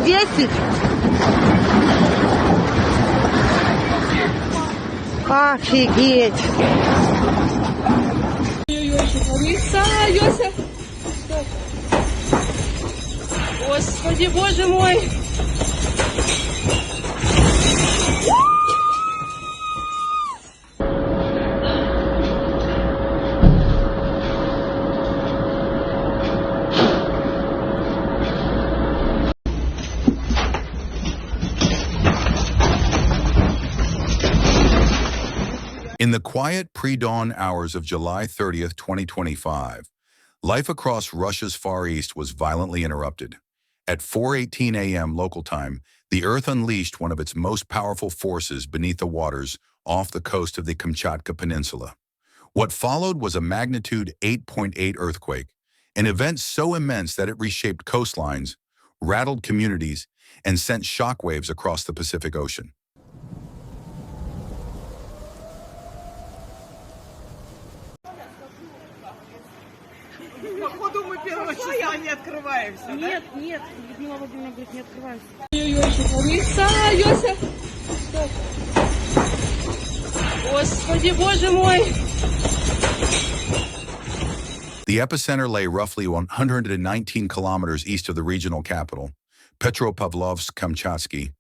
10. Офигеть. Йося. Господи, Боже мой. In the quiet pre-dawn hours of July 30th, 2025, life across Russia's Far East was violently interrupted. At 4:18 a.m. local time, the Earth unleashed one of its most powerful forces beneath the waters off the coast of the Kamchatka Peninsula. What followed was a magnitude 8.8 earthquake, an event so immense that it reshaped coastlines, rattled communities, and sent shockwaves across the Pacific Ocean. Походу мы 1 числа не открываемся, да? Нет, Людмила Владимировна говорит, не открываемся. Йося. Господи, Боже мой. The epicenter lay roughly 119 kilometers east of the regional capital, Petropavlovsk-Kamchatsky,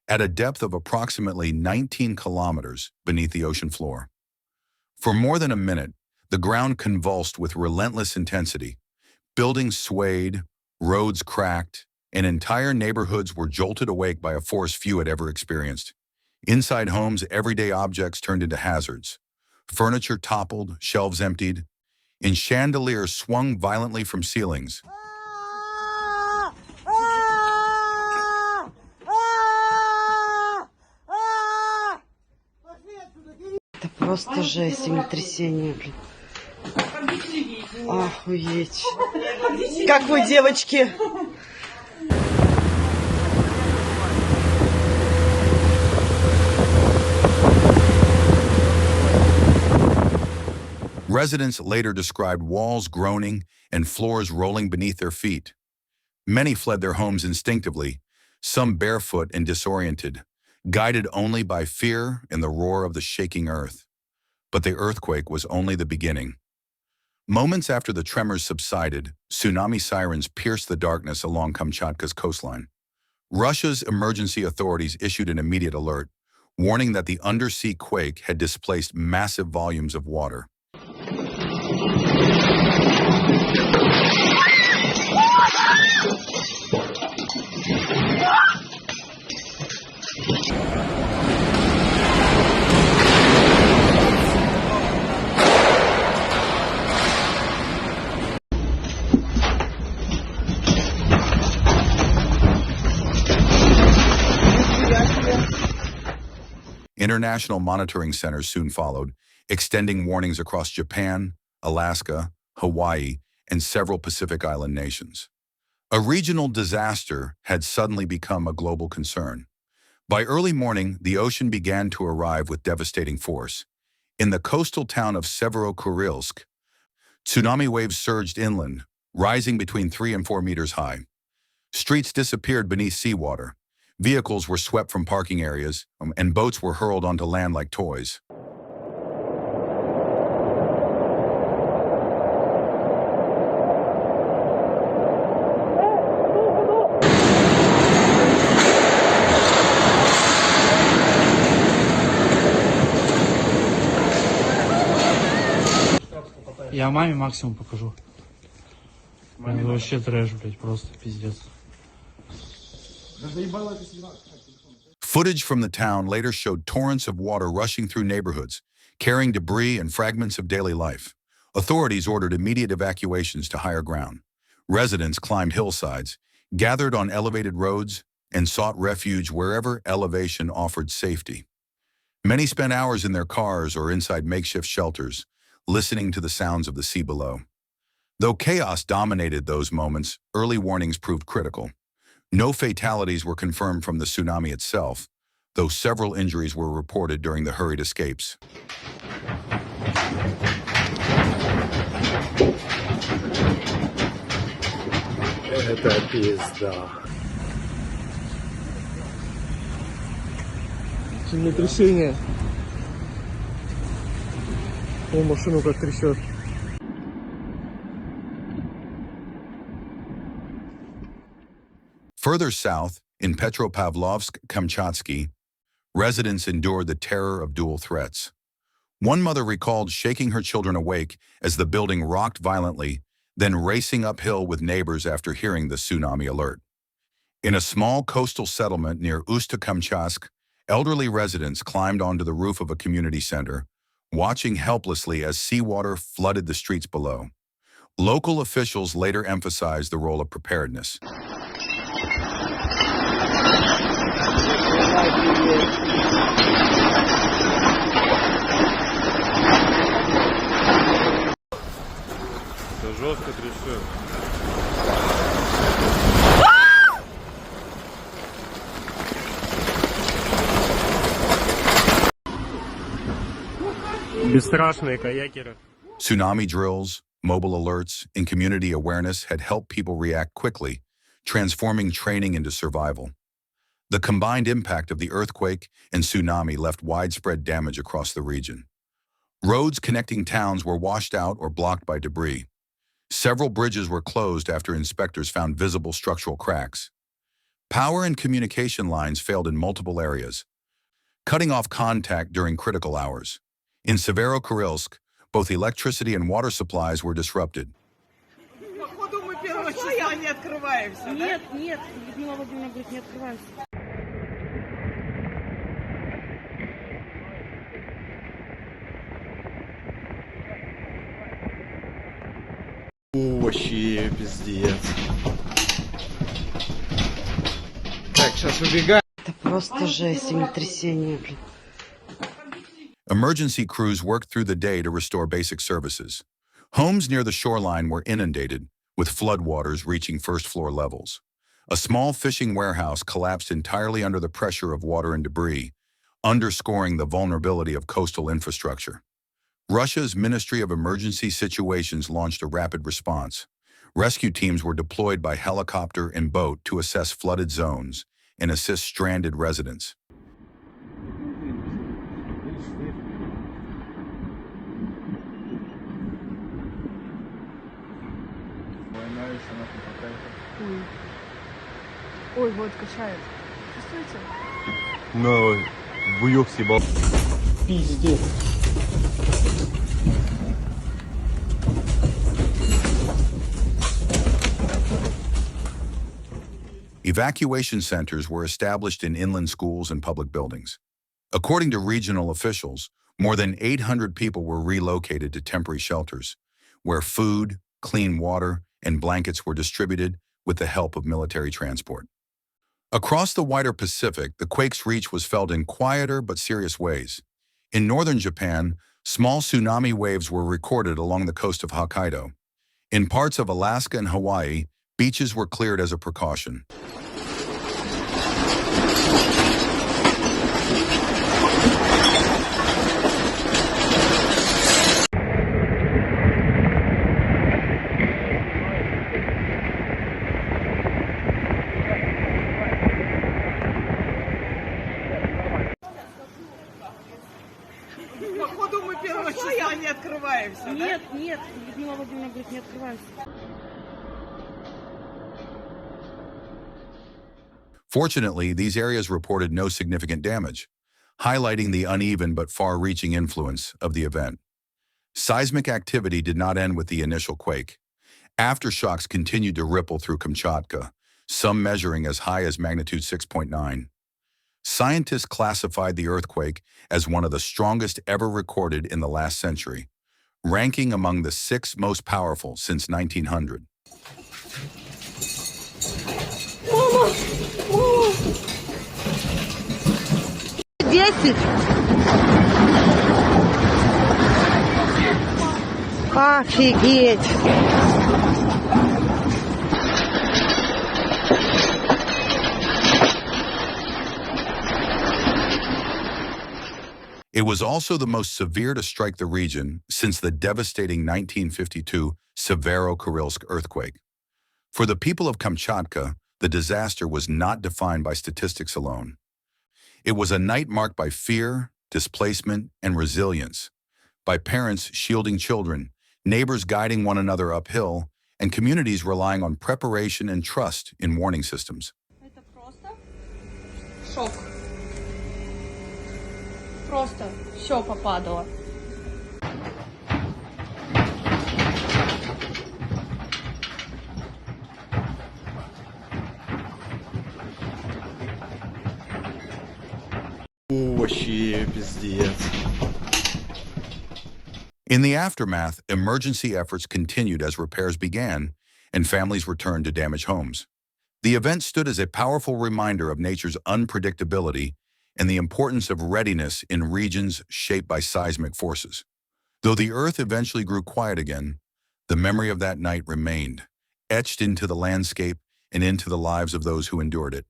at a depth of approximately 19 kilometers beneath the ocean floor. For more than a minute, the ground convulsed with relentless intensity. Buildings swayed, roads cracked, and entire neighborhoods were jolted awake by a force few had ever experienced. Inside homes, everyday objects turned into hazards. Furniture toppled, shelves emptied, and chandeliers swung violently from ceilings. Это просто жесть, землетрясение, блин. Охуеть. Как вы, девочки? Residents later described walls groaning and floors rolling beneath their feet. Many fled their homes instinctively, some barefoot and disoriented, guided only by fear and the roar of the shaking earth. But the earthquake was only the beginning. Moments after the tremors subsided, tsunami sirens pierced the darkness along Kamchatka's coastline. Russia's emergency authorities issued an immediate alert, warning that the undersea quake had displaced massive volumes of water. International monitoring centers soon followed, extending warnings across Japan, Alaska, Hawaii, and several Pacific Island nations. A regional disaster had suddenly become a global concern. By early morning, the ocean began to arrive with devastating force. In the coastal town of Severo-Kurilsk, tsunami waves surged inland, rising between 3 and 4 meters high. Streets disappeared beneath seawater. Vehicles were swept from parking areas, and boats were hurled onto land like toys. Я маме максимум покажу. Это вообще трэш, блядь, просто пиздец. Footage from the town later showed torrents of water rushing through neighborhoods, carrying debris and fragments of daily life. Authorities ordered immediate evacuations to higher ground. Residents climbed hillsides, gathered on elevated roads, and sought refuge wherever elevation offered safety. Many spent hours in their cars or inside makeshift shelters, listening to the sounds of the sea below. Though chaos dominated those moments, early warnings proved critical. No fatalities were confirmed from the tsunami itself, though several injuries were reported during the hurried escapes. Это пизда. Землетрясение. О, машину как трясет. Further south, in Petropavlovsk-Kamchatsky, residents endured the terror of dual threats. One mother recalled shaking her children awake as the building rocked violently, then racing uphill with neighbors after hearing the tsunami alert. In a small coastal settlement near Uсть-Kamchatsk, elderly residents climbed onto the roof of a community center, watching helplessly as seawater flooded the streets below. Local officials later emphasized the role of preparedness. Это жестко трясет. Бесстрашные каякеры. Tsunami drills, mobile alerts, and community awareness had helped people react quickly, transforming training into survival. The combined impact of the earthquake and tsunami left widespread damage across the region. Roads connecting towns were washed out or blocked by debris. Several bridges were closed after inspectors found visible structural cracks. Power and communication lines failed in multiple areas, cutting off contact during critical hours. In Severo-Kurilsk, both electricity and water supplies were disrupted. Походу мы первого числа не открываемся, да? Нет, нет, Людмила Владимировна говорит, не открываемся. Вообще пиздец. Так, сейчас убегаем. Это просто жесть, землетрясение, блин. Emergency crews worked through the day to restore basic services. Homes near the shoreline were inundated, with floodwaters reaching first-floor levels. A small fishing warehouse collapsed entirely under the pressure of water and debris, underscoring the vulnerability of coastal infrastructure. Russia's Ministry of Emergency Situations launched a rapid response. Rescue teams were deployed by helicopter and boat to assess flooded zones and assist stranded residents. Ой, вот качает. Чувствуете? Ну, буёк съебал. Пиздец. Evacuation centers were established in inland schools and public buildings. According to regional officials, more than 800 people were relocated to temporary shelters, where food, clean water, and blankets were distributed with the help of military transport. Across the wider Pacific, the quake's reach was felt in quieter but serious ways. In northern Japan, small tsunami waves were recorded along the coast of Hokkaido. In parts of Alaska and Hawaii, beaches were cleared as a precaution. Походу мы первого числа не открываемся, да? Нет, нет, Людмила Владимировна говорит, не открываемся. Fortunately, these areas reported no significant damage, highlighting the uneven but far-reaching influence of the event. Seismic activity did not end with the initial quake. Aftershocks continued to ripple through Kamchatka, some measuring as high as magnitude 6.9. Scientists classified the earthquake as one of the strongest ever recorded in the last century, ranking among the 6 most powerful since 1900. Офигеть! It was also the most severe to strike the region since the devastating 1952 Severo-Kurilsk earthquake. For the people of Kamchatka, the disaster was not defined by statistics alone. It was a night marked by fear, displacement, and resilience, by parents shielding children, neighbors guiding one another uphill, and communities relying on preparation and trust in warning systems. Это просто шок. Просто все попадало. Вообще пиздец. In the aftermath, emergency efforts continued as repairs began and families returned to damaged homes. The event stood as a powerful reminder of nature's unpredictability and the importance of readiness in regions shaped by seismic forces. Though the earth eventually grew quiet again, the memory of that night remained, etched into the landscape and into the lives of those who endured it.